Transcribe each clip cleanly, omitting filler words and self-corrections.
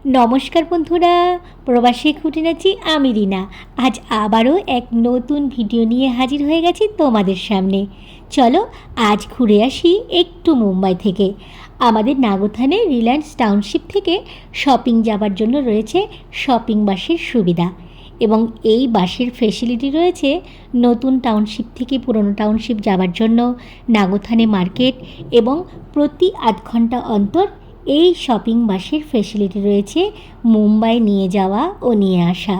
নমস্কার বন্ধুরা, প্রবাসী খুঁটিনাটি আমি রিনা। আজ আবারও এক নতুন ভিডিও নিয়ে হাজির হয়ে গেছি তোমাদের সামনে। চলো আজ ঘুরে আসি একটু মুম্বাই থেকে। আমাদের নাগোথানে রিলায়েন্স টাউনশিপ থেকে শপিং যাবার জন্য রয়েছে শপিং বাসের সুবিধা, এবং এই বাসের ফেসিলিটি রয়েছে নতুন টাউনশিপ থেকে পুরনো টাউনশিপ যাবার জন্য নাগোথানে মার্কেট, এবং প্রতি আধ ঘন্টা অন্তর এই শপিং বাসের ফেসিলিটি রয়েছে মুম্বাই নিয়ে যাওয়া ও নিয়ে আসা।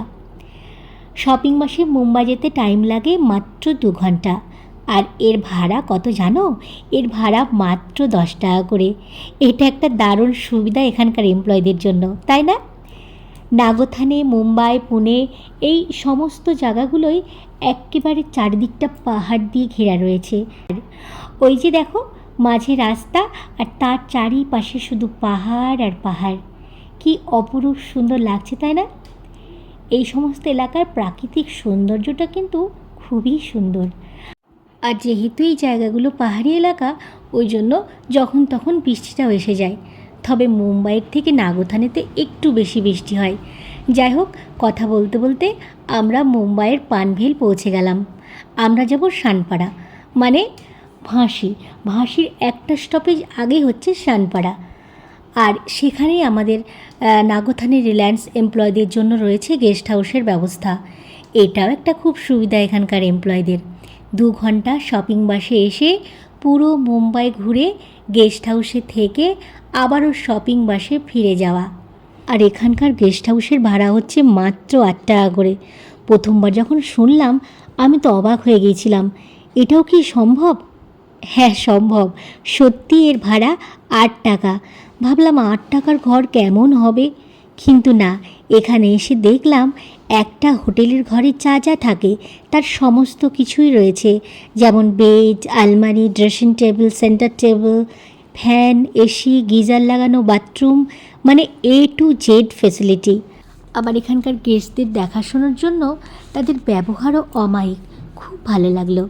শপিং বাসে মুম্বাই যেতে টাইম লাগে মাত্র 2 ঘন্টা। আর এর ভাড়া কত জানো? এর ভাড়া মাত্র 10 টাকা করে। এটা একটা দারুণ সুবিধা এখানকার এমপ্লয়ীদের জন্য, তাই না? নাগোথানে, মুম্বাই, পুনে এই সমস্ত জায়গাগুলোই একেবারে চারিদিকটা পাহাড় দিয়ে ঘেরা রয়েছে। ওই যে দেখো মাঝে রাস্তা, আর তার চারিপাশে শুধু পাহাড় আর পাহাড়। কি অপরূপ সুন্দর লাগছে, তাই না? এই সমস্ত এলাকার প্রাকৃতিক সৌন্দর্যটা কিন্তু খুবই সুন্দর। আর যেহেতু এই জায়গাগুলো পাহাড়ি এলাকা, ওই জন্য যখন তখন বৃষ্টিটাও এসে যায়। তবে মুম্বাইয়ের থেকে নাগোথানেতে একটু বেশি বৃষ্টি হয়। যাই হোক, কথা বলতে বলতে আমরা মুম্বাইয়ের পানভেল পৌঁছে গেলাম। আমরা যাব শানপাড়া, মানে ভাঁসির একটা স্টপেজ আগে হচ্ছে শানপাড়া। আর সেখানেই আমাদের নাগোথানে রিলায়েন্স এমপ্লয়ীদের জন্য রয়েছে গেস্ট হাউসের ব্যবস্থা। এটাও একটা খুব সুবিধা এখানকার এমপ্লয়ীদের। 2 ঘন্টা শপিং বাসে এসে পুরো মুম্বাই ঘুরে গেস্ট হাউসে থেকে আবারও শপিং বাসে ফিরে যাওয়া। আর এখানকার গেস্ট হাউসের ভাড়া হচ্ছে মাত্র 8 টাকা করে। প্রথমবার যখন শুনলাম আমি তো অবাক হয়ে গিয়েছিলাম, এটাও কি সম্ভব? হ্যাঁ, সম্ভব। সত্যি এর ভাড়া 8 টাকা। ভাবলাম 8 টাকার ঘর কেমন হবে, কিন্তু না, এখানে এসে দেখলাম একটা হোটেলের ঘরে যা যা থাকে তার সমস্ত কিছুই রয়েছে। যেমন বেড, আলমারি, dressing table, centre table, fan, AC, geyser লাগানো বাথরুম, মানে A to Z ফেসিলিটি। আবার এখানকার গেস্টদের দেখাশোনার জন্য তাদের ব্যবহারও অমায়িক, খুব ভালো লাগলো।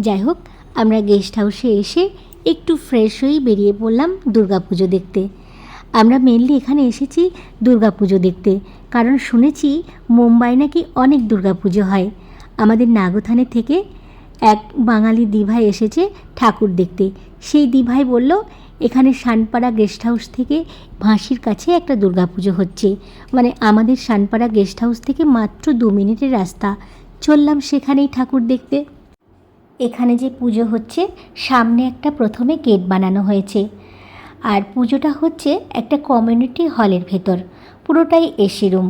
যাই হোক, আমরা গেস্ট হাউসে এসে একটু ফ্রেশ হয়েই বেরিয়ে পড়লাম দুর্গাপুজো দেখতে। আমরা মেনলি এখানে এসেছি দুর্গাপুজো দেখতে, কারণ শুনেছি মুম্বাই নাকি অনেক দুর্গাপুজো হয়। আমাদের নাগোথানে থেকে এক বাঙালি দিভাই এসেছে ঠাকুর দেখতে। সেই দিভাই বলল এখানে শানপাড়া গেস্ট হাউস থেকে ভাঁসির কাছে একটা দুর্গাপুজো হচ্ছে, মানে আমাদের শানপাড়া গেস্ট হাউস থেকে মাত্র 2 মিনিটের রাস্তা। চললাম সেখানেই ঠাকুর দেখতে। এখানে যে পুজো হচ্ছে, সামনে একটা প্রথমে গেট বানানো হয়েছে, আর পুজোটা হচ্ছে একটা কমিউনিটি হলের ভেতর, পুরোটাই এসি রুম।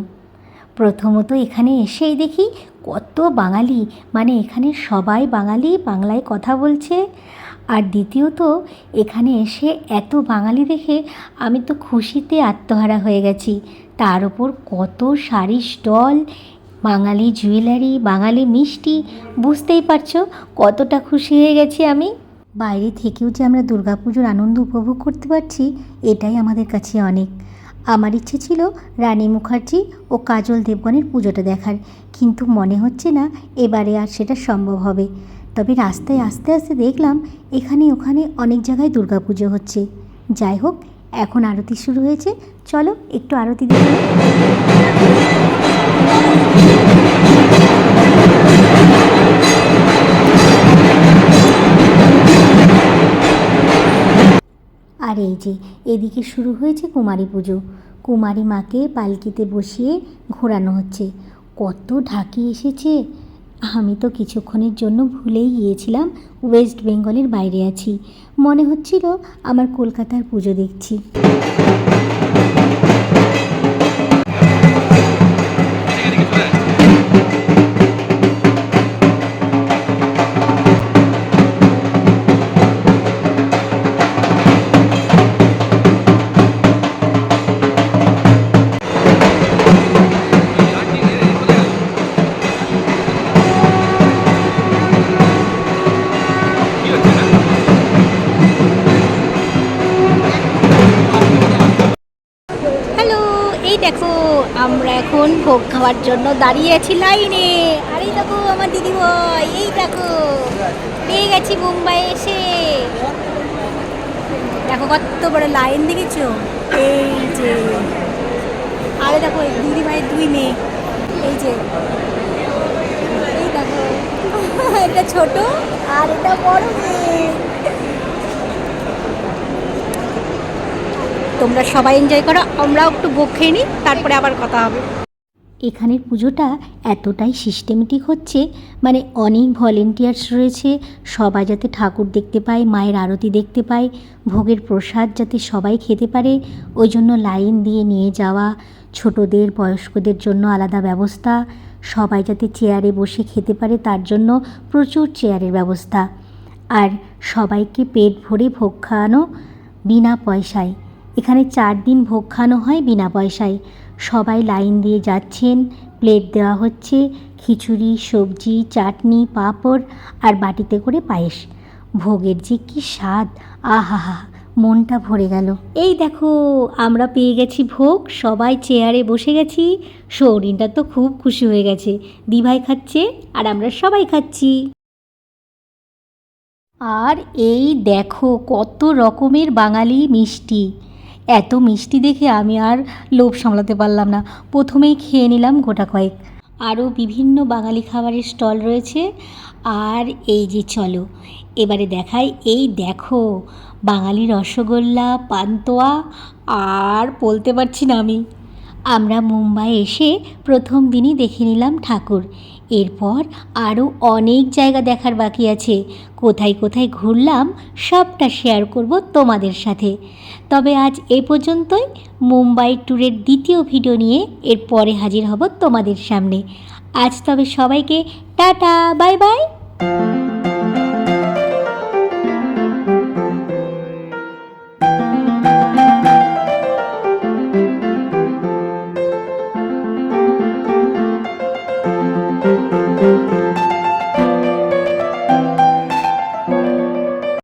প্রথমত এখানে এসেই দেখি কত বাঙালি, মানে এখানে সবাই বাঙালি, বাংলায় কথা বলছে। আর দ্বিতীয়ত এখানে এসে এত বাঙালি দেখে আমি তো খুশিতে আত্মহারা হয়ে গেছি। তার ওপর কত শাড়ির স্টল, বাঙালি জুয়েলারি, বাঙালি মিষ্টি, বুঝতেই পারছো কতটা খুশি হয়ে গেছি আমি। বাইরে থেকেও যে আমরা দুর্গাপুজোর আনন্দ উপভোগ করতে পারছি, এটাই আমাদের কাছে অনেক। আমার ইচ্ছে ছিল রানী মুখার্জি ও কাজল দেবগনের পুজোটা দেখার, কিন্তু মনে হচ্ছে না এবারে আর সেটা সম্ভব হবে। তবে রাস্তায় আস্তে আস্তে দেখলাম এখানে ওখানে অনেক জায়গায় দুর্গাপুজো হচ্ছে। যাই হোক, এখন আরতি শুরু হয়েছে, চলো একটু আরতি দেখে। আর এই যে এদিকে শুরু হয়েছে কুমারী পুজো। কুমারী মাকে পালকিতে বসিয়ে ঘোরানো হচ্ছে। কত ঢাকি এসেছে! আমি তো কিছুক্ষণের জন্য ভুলেই গিয়েছিলাম ওয়েস্ট বেঙ্গলের বাইরে আছি। মনে হচ্ছিল আমার কলকাতার পুজো দেখছি। এই দেখো, আমরা এখন ভোগ খাওয়ার জন্য দাঁড়িয়ে আছি লাইনে। আর এই দেখো আমার দিদিভাই, এই দেখো পেয়ে গেছি মুম্বাই এসে। দেখো কত বড় লাইন, দেখেছো? এই যে দুই মেয়ে, এই যে এই দেখো এটা ছোট আর এটা বড় মেয়ে। তোমরা সবাই এনজয় করো, আমরাও একটু ভোগ খেয়ে নিই, তারপরে আবার কথা হবে। এখানের পুজোটা এতটাই সিস্টেমেটিক হচ্ছে, মানে অনেক ভলেন্টিয়ার্স রয়েছে, সবাই যাতে ঠাকুর দেখতে পায়, মায়ের আরতি দেখতে পায়, ভোগের প্রসাদ যাতে সবাই খেতে পারে, ওই জন্য লাইন দিয়ে নিয়ে যাওয়া, ছোটদের বয়স্কদের জন্য আলাদা ব্যবস্থা, সবাই যাতে চেয়ারে বসে খেতে পারে তার জন্য প্রচুর চেয়ারের ব্যবস্থা, আর সবাইকে পেট ভরে ভোগ খাওয়ানো বিনা পয়সায়। এখানে 4 দিন ভোগ খাওয়ানো হয় বিনা পয়সায়। সবাই লাইন দিয়ে যাচ্ছেন, প্লেট দেওয়া হচ্ছে, খিচুড়ি, সবজি, চাটনি, পাঁপড় আর বাটিতে করে পায়েস। ভোগের যে কী স্বাদ, আহা, মনটা ভরে গেল। এই দেখো আমরা পেয়ে গেছি ভোগ, সবাই চেয়ারে বসে গেছি। সৌরিনটা তো খুব খুশি হয়ে গেছে, দিভাই খাচ্ছে আর আমরা সবাই খাচ্ছি। আর এই দেখো কত রকমের বাঙালি মিষ্টি। এত মিষ্টি দেখে আমি আর লোভ সামলাতে পারলাম না, প্রথমেই খেয়ে নিলাম গোটা কয়েক। আরও বিভিন্ন বাঙালি খাবারের স্টল রয়েছে। আর এই যে চলো এবারে দেখাই, এই দেখো বাঙালি রসগোল্লা, পান্তুয়া, আর বলতে পারছি না আমি। আমরা মুম্বাই এসে প্রথম দিনই দেখে নিলাম ঠাকুর, এরপর আরও অনেক জায়গা দেখার বাকি আছে। কোথায় কোথায় ঘুরলাম সবটা শেয়ার করব তোমাদের সাথে। তবে আজ এ পর্যন্তই। মুম্বাই ট্যুরের দ্বিতীয় ভিডিও নিয়ে এর পরে হাজির হব তোমাদের সামনে। আজ তবে সবাইকে টাটা, বাই বাই।